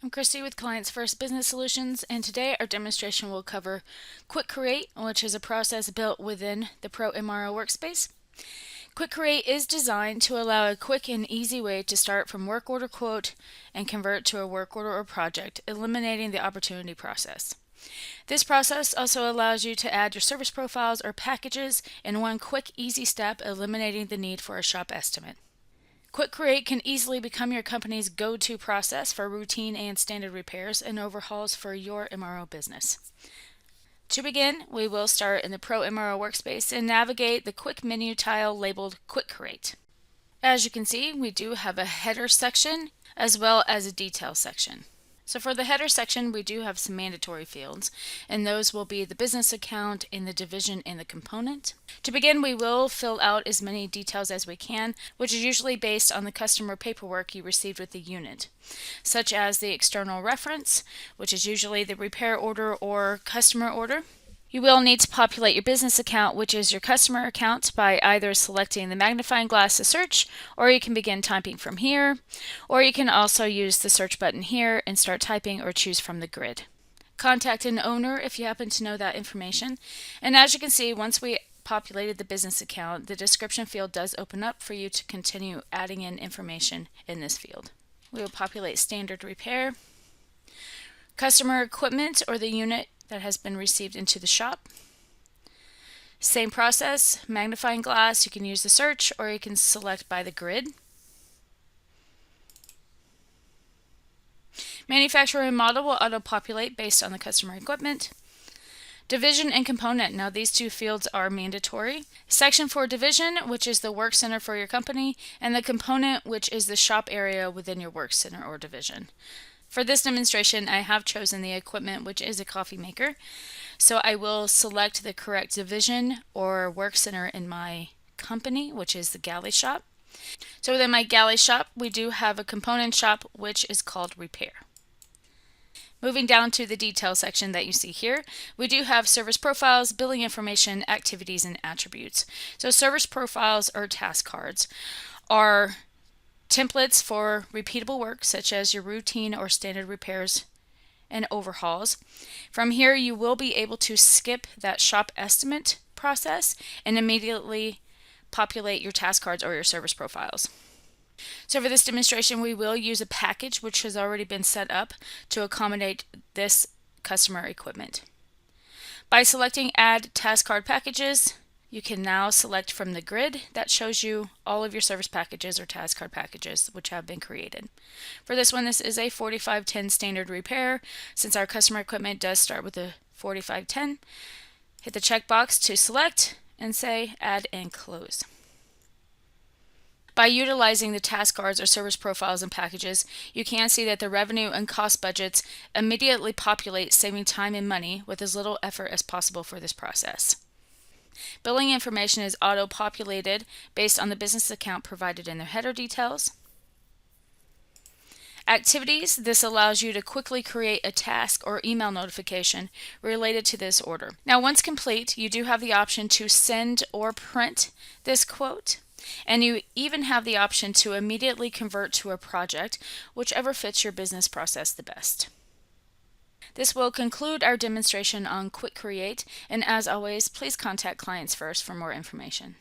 I'm Christy with Clients First Business Solutions, and today our demonstration will cover Quick Create, which is a process built within the ProMRO workspace. Quick Create is designed to allow a quick and easy way to start from work order quote and convert to a work order or project, eliminating the opportunity process. This process also allows you to add your service profiles or packages in one quick, easy step, eliminating the need for a shop estimate. Quick Create can easily become your company's go-to process for routine and standard repairs and overhauls for your MRO business. To begin, we will start in the ProMRO workspace and navigate the quick menu tile labeled Quick Create. As you can see, we do have a header section as well as a detail section. So for the header section, we do have some mandatory fields, and those will be the business account and the division and the component. To begin, we will fill out as many details as we can, which is usually based on the customer paperwork you received with the unit, such as the external reference, which is usually the repair order or customer order. You will need to populate your business account, which is your customer account, by either selecting the magnifying glass to search, or you can begin typing from here, or you can also use the search button here and start typing or choose from the grid. Contact an owner if you happen to know that information. And as you can see, once we populated the business account, the description field does open up for you to continue adding in information in this field. We will populate standard repair, customer equipment or the unit that has been received into the shop. Same process, magnifying glass, you can use the search or you can select by the grid. Manufacturer and model will auto-populate based on the customer equipment. Division and component, now these two fields are mandatory. Section for division, which is the work center for your company, and the component, which is the shop area within your work center or division. For this demonstration, I have chosen the equipment, which is a coffee maker. So I will select the correct division or work center in my company, which is the galley shop. So within my galley shop, we do have a component shop, which is called repair. Moving down to the detail section that you see here, we do have service profiles, billing information, activities, and attributes. So service profiles or task cards are templates for repeatable work, such as your routine or standard repairs and overhauls. From here, you will be able to skip that shop estimate process and immediately populate your task cards or your service profiles. So for this demonstration, we will use a package which has already been set up to accommodate this customer equipment. By selecting Add Task Card Packages, you can now select from the grid that shows you all of your service packages or task card packages which have been created. For this one, this is a 4510 standard repair. Since our customer equipment does start with a 4510, hit the checkbox to select and say Add and Close. By utilizing the task cards or service profiles and packages, you can see that the revenue and cost budgets immediately populate, saving time and money with as little effort as possible for this process. Billing information is auto-populated based on the business account provided in the header details. Activities, this allows you to quickly create a task or email notification related to this order. Now, once complete, you do have the option to send or print this quote, and you even have the option to immediately convert to a project, whichever fits your business process the best. This will conclude our demonstration on Quick Create, and as always, please contact Clients First for more information.